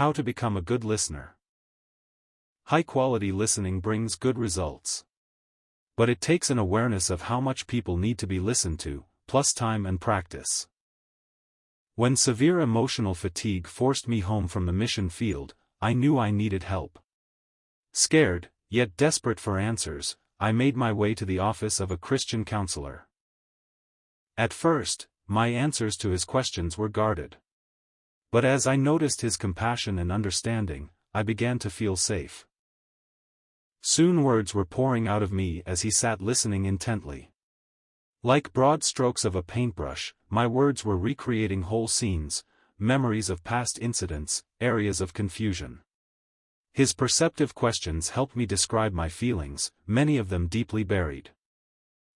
How to become a good listener. High-quality listening brings good results. But it takes an awareness of how much people need to be listened to, plus time and practice. When severe emotional fatigue forced me home from the mission field, I knew I needed help. Scared, yet desperate for answers, I made my way to the office of a Christian counselor. At first, my answers to his questions were guarded. But as I noticed his compassion and understanding, I began to feel safe. Soon words were pouring out of me as he sat listening intently. Like broad strokes of a paintbrush, my words were recreating whole scenes, memories of past incidents, areas of confusion. His perceptive questions helped me describe my feelings, many of them deeply buried.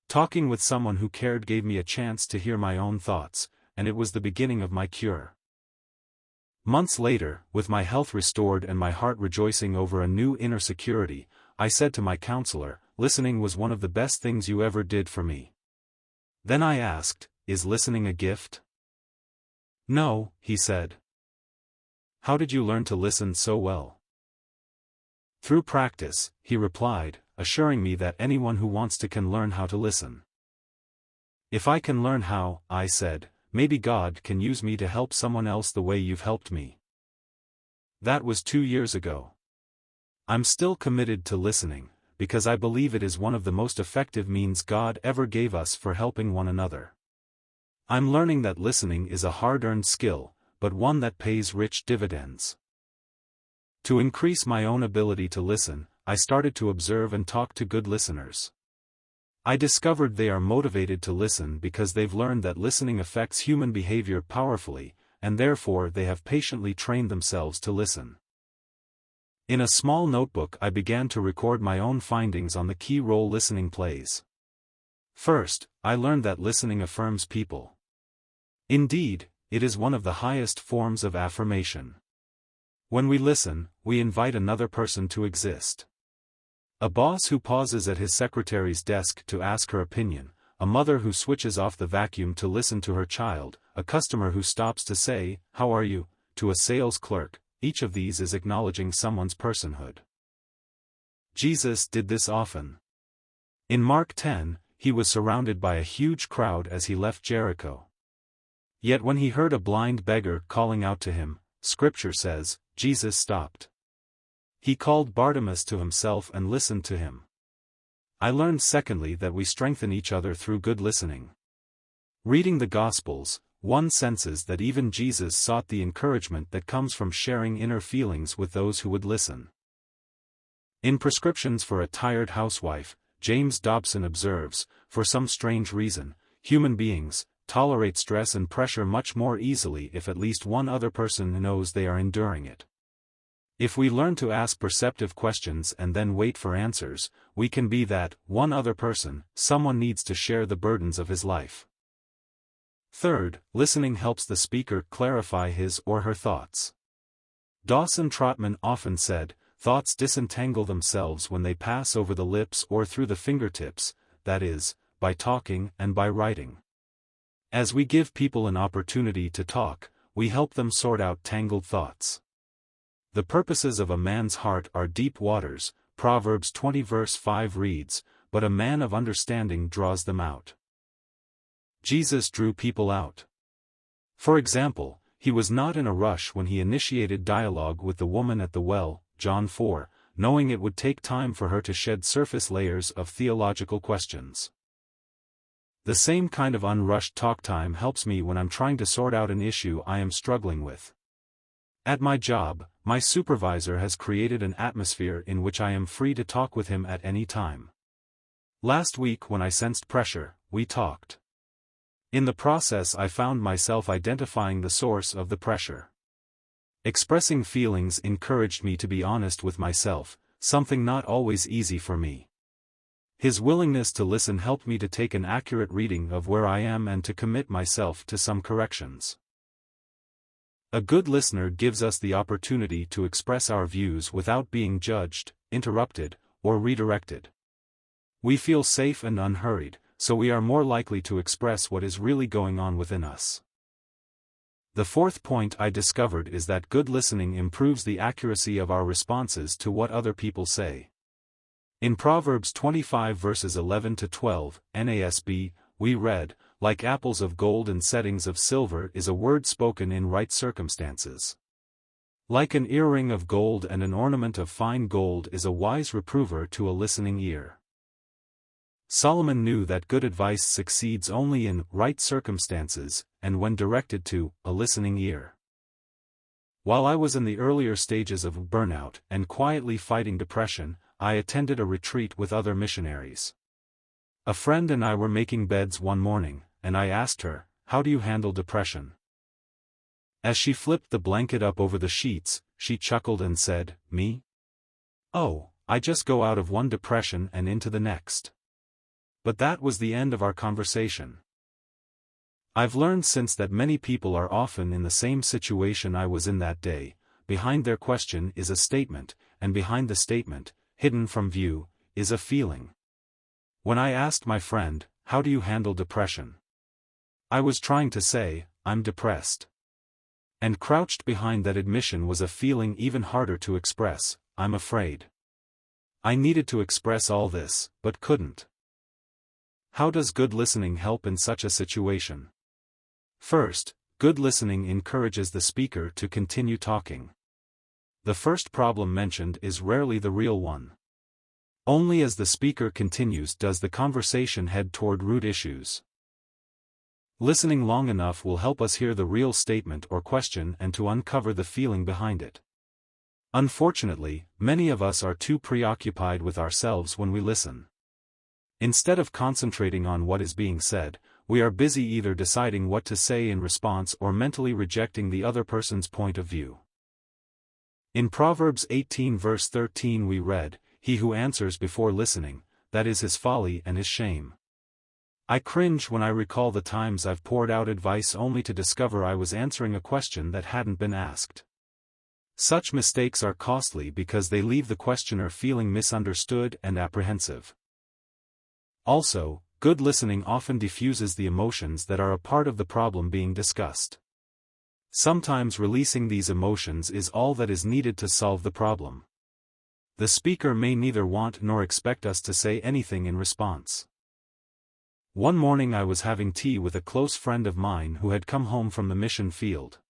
Talking with someone who cared gave me a chance to hear my own thoughts, and it was the beginning of my cure. Months later, with my health restored and my heart rejoicing over a new inner security, I said to my counselor, "Listening was one of the best things you ever did for me." Then I asked, "Is listening a gift?" "No," he said. "How did you learn to listen so well?" "Through practice," he replied, assuring me that anyone who wants to can learn how to listen. "If I can learn how," I said, "maybe God can use me to help someone else the way you've helped me." That was 2 years ago. I'm still committed to listening, because I believe it is one of the most effective means God ever gave us for helping one another. I'm learning that listening is a hard-earned skill, but one that pays rich dividends. To increase my own ability to listen, I started to observe and talk to good listeners. I discovered they are motivated to listen because they've learned that listening affects human behavior powerfully, and therefore they have patiently trained themselves to listen. In a small notebook I began to record my own findings on the key role listening plays. First, I learned that listening affirms people. Indeed, it is one of the highest forms of affirmation. When we listen, we invite another person to exist. A boss who pauses at his secretary's desk to ask her opinion, a mother who switches off the vacuum to listen to her child, a customer who stops to say, "How are you?" to a sales clerk. Each of these is acknowledging someone's personhood. Jesus did this often. In Mark 10, he was surrounded by a huge crowd as he left Jericho. Yet when he heard a blind beggar calling out to him, Scripture says, Jesus stopped. He called Bartimaeus to himself and listened to him. I learned secondly that we strengthen each other through good listening. Reading the Gospels, one senses that even Jesus sought the encouragement that comes from sharing inner feelings with those who would listen. In Prescriptions for a Tired Housewife, James Dobson observes, for some strange reason, human beings tolerate stress and pressure much more easily if at least one other person knows they are enduring it. If we learn to ask perceptive questions and then wait for answers, we can be that one other person. Someone needs to share the burdens of his life. Third, listening helps the speaker clarify his or her thoughts. Dawson Trotman often said, "Thoughts disentangle themselves when they pass over the lips or through the fingertips, that is, by talking and by writing." As we give people an opportunity to talk, we help them sort out tangled thoughts. The purposes of a man's heart are deep waters, Proverbs 20 verse 5 reads, but a man of understanding draws them out. Jesus drew people out. For example, he was not in a rush when he initiated dialogue with the woman at the well, John 4, knowing it would take time for her to shed surface layers of theological questions. The same kind of unrushed talk time helps me when I'm trying to sort out an issue I am struggling with. At my job, my supervisor has created an atmosphere in which I am free to talk with him at any time. Last week when I sensed pressure, we talked. In the process I found myself identifying the source of the pressure. Expressing feelings encouraged me to be honest with myself, something not always easy for me. His willingness to listen helped me to take an accurate reading of where I am and to commit myself to some corrections. A good listener gives us the opportunity to express our views without being judged, interrupted, or redirected. We feel safe and unhurried, so we are more likely to express what is really going on within us. The fourth point I discovered is that good listening improves the accuracy of our responses to what other people say. In Proverbs 25 verses 11 to 12, NASB, we read, "Like apples of gold and settings of silver is a word spoken in right circumstances. Like an earring of gold and an ornament of fine gold is a wise reprover to a listening ear." Solomon knew that good advice succeeds only in right circumstances, and when directed to a listening ear. While I was in the earlier stages of burnout and quietly fighting depression, I attended a retreat with other missionaries. A friend and I were making beds one morning, and I asked her, "How do you handle depression?" As she flipped the blanket up over the sheets, she chuckled and said, "Me? Oh, I just go out of one depression and into the next." But that was the end of our conversation. I've learned since that many people are often in the same situation I was in that day. Behind their question is a statement, and behind the statement, hidden from view, is a feeling. When I asked my friend, "How do you handle depression?" I was trying to say, "I'm depressed." And crouched behind that admission was a feeling even harder to express, "I'm afraid." I needed to express all this, but couldn't. How does good listening help in such a situation? First, good listening encourages the speaker to continue talking. The first problem mentioned is rarely the real one. Only as the speaker continues does the conversation head toward root issues. Listening long enough will help us hear the real statement or question and to uncover the feeling behind it. Unfortunately, many of us are too preoccupied with ourselves when we listen. Instead of concentrating on what is being said, we are busy either deciding what to say in response or mentally rejecting the other person's point of view. In Proverbs 18 verse 13 we read, "He who answers before listening, that is his folly and his shame." I cringe when I recall the times I've poured out advice only to discover I was answering a question that hadn't been asked. Such mistakes are costly because they leave the questioner feeling misunderstood and apprehensive. Also, good listening often diffuses the emotions that are a part of the problem being discussed. Sometimes releasing these emotions is all that is needed to solve the problem. The speaker may neither want nor expect us to say anything in response. One morning I was having tea with a close friend of mine who had come home from the mission field.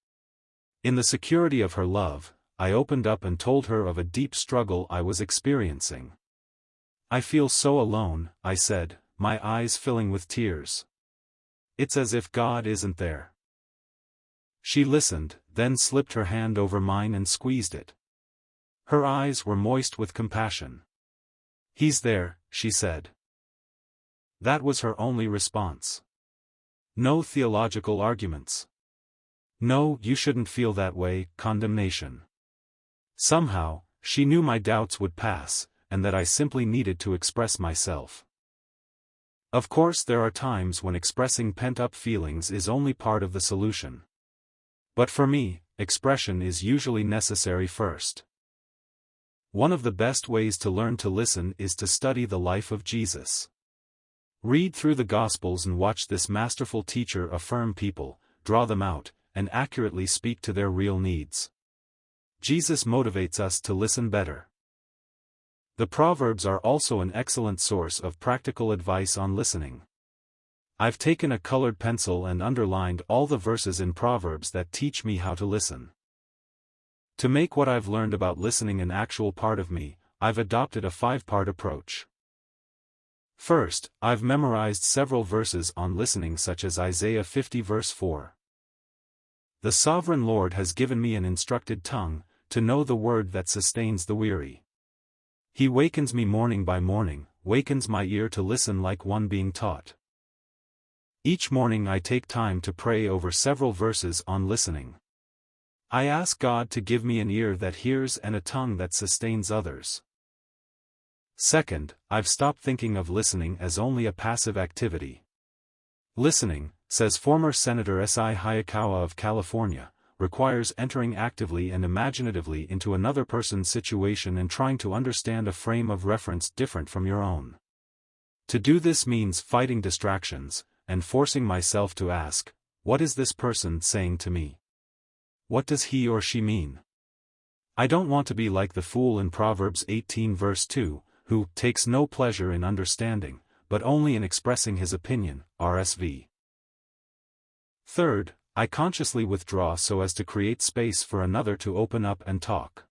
In the security of her love, I opened up and told her of a deep struggle I was experiencing. "I feel so alone," I said, my eyes filling with tears. "It's as if God isn't there." She listened, then slipped her hand over mine and squeezed it. Her eyes were moist with compassion. "He's there," she said. That was her only response. No theological arguments. No, "you shouldn't feel that way," condemnation. Somehow, she knew my doubts would pass, and that I simply needed to express myself. Of course there are times when expressing pent-up feelings is only part of the solution. But for me, expression is usually necessary first. One of the best ways to learn to listen is to study the life of Jesus. Read through the Gospels and watch this masterful teacher affirm people, draw them out, and accurately speak to their real needs. Jesus motivates us to listen better. The Proverbs are also an excellent source of practical advice on listening. I've taken a colored pencil and underlined all the verses in Proverbs that teach me how to listen. To make what I've learned about listening an actual part of me, I've adopted a 5-part approach. First, I've memorized several verses on listening such as Isaiah 50 verse 4. "The sovereign Lord has given me an instructed tongue, to know the word that sustains the weary. He wakens me morning by morning, wakens my ear to listen like one being taught." Each morning I take time to pray over several verses on listening. I ask God to give me an ear that hears and a tongue that sustains others. Second, I've stopped thinking of listening as only a passive activity. Listening, says former Senator S.I. Hayakawa of California, requires entering actively and imaginatively into another person's situation and trying to understand a frame of reference different from your own. To do this means fighting distractions, and forcing myself to ask, "What is this person saying to me?" What does he or she mean? I don't want to be like the fool in Proverbs 18 verse 2, who takes no pleasure in understanding, but only in expressing his opinion, RSV. Third, I consciously withdraw so as to create space for another to open up and talk.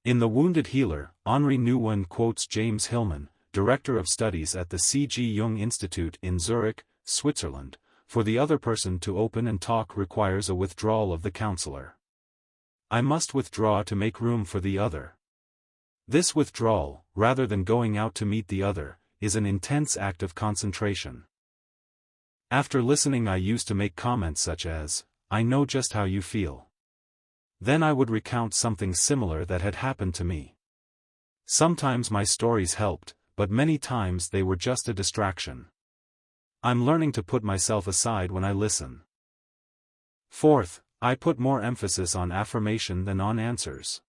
In The Wounded Healer, Henri Nouwen quotes James Hillman, director of studies at the C.G. Jung Institute in Zurich, Switzerland, for the other person to open and talk requires a withdrawal of the counselor. I must withdraw to make room for the other. This withdrawal, rather than going out to meet the other, is an intense act of concentration. After listening, I used to make comments such as, "I know just how you feel." Then I would recount something similar that had happened to me. Sometimes my stories helped, but many times they were just a distraction. I'm learning to put myself aside when I listen. Fourth, I put more emphasis on affirmation than on answers.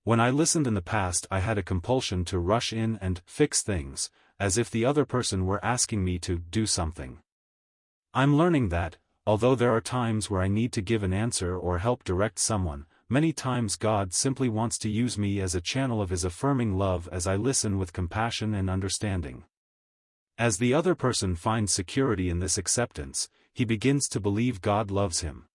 When I listened in the past, I had a compulsion to rush in and fix things, as if the other person were asking me to do something. I'm learning that, although there are times where I need to give an answer or help direct someone, many times God simply wants to use me as a channel of His affirming love as I listen with compassion and understanding. As the other person finds security in this acceptance, he begins to believe God loves him.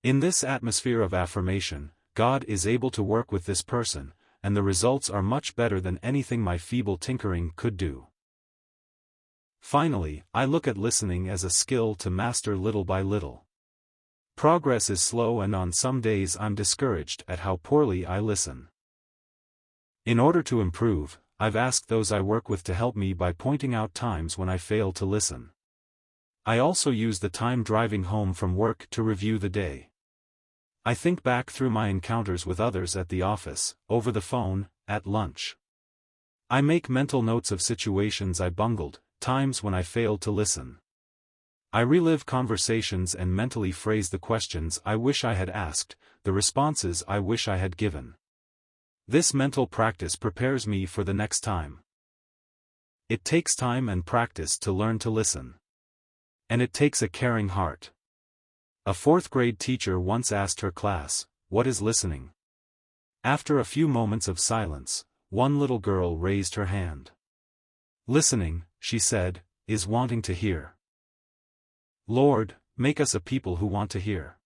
In this atmosphere of affirmation, God is able to work with this person, and the results are much better than anything my feeble tinkering could do. Finally, I look at listening as a skill to master little by little. Progress is slow, and on some days I'm discouraged at how poorly I listen. In order to improve, I've asked those I work with to help me by pointing out times when I fail to listen. I also use the time driving home from work to review the day. I think back through my encounters with others at the office, over the phone, at lunch. I make mental notes of situations I bungled, times when I failed to listen. I relive conversations and mentally phrase the questions I wish I had asked, the responses I wish I had given. This mental practice prepares me for the next time. It takes time and practice to learn to listen. And it takes a caring heart. A fourth-grade teacher once asked her class, "What is listening?" After a few moments of silence, one little girl raised her hand. "Listening," she said, "is wanting to hear. Lord, make us a people who want to hear."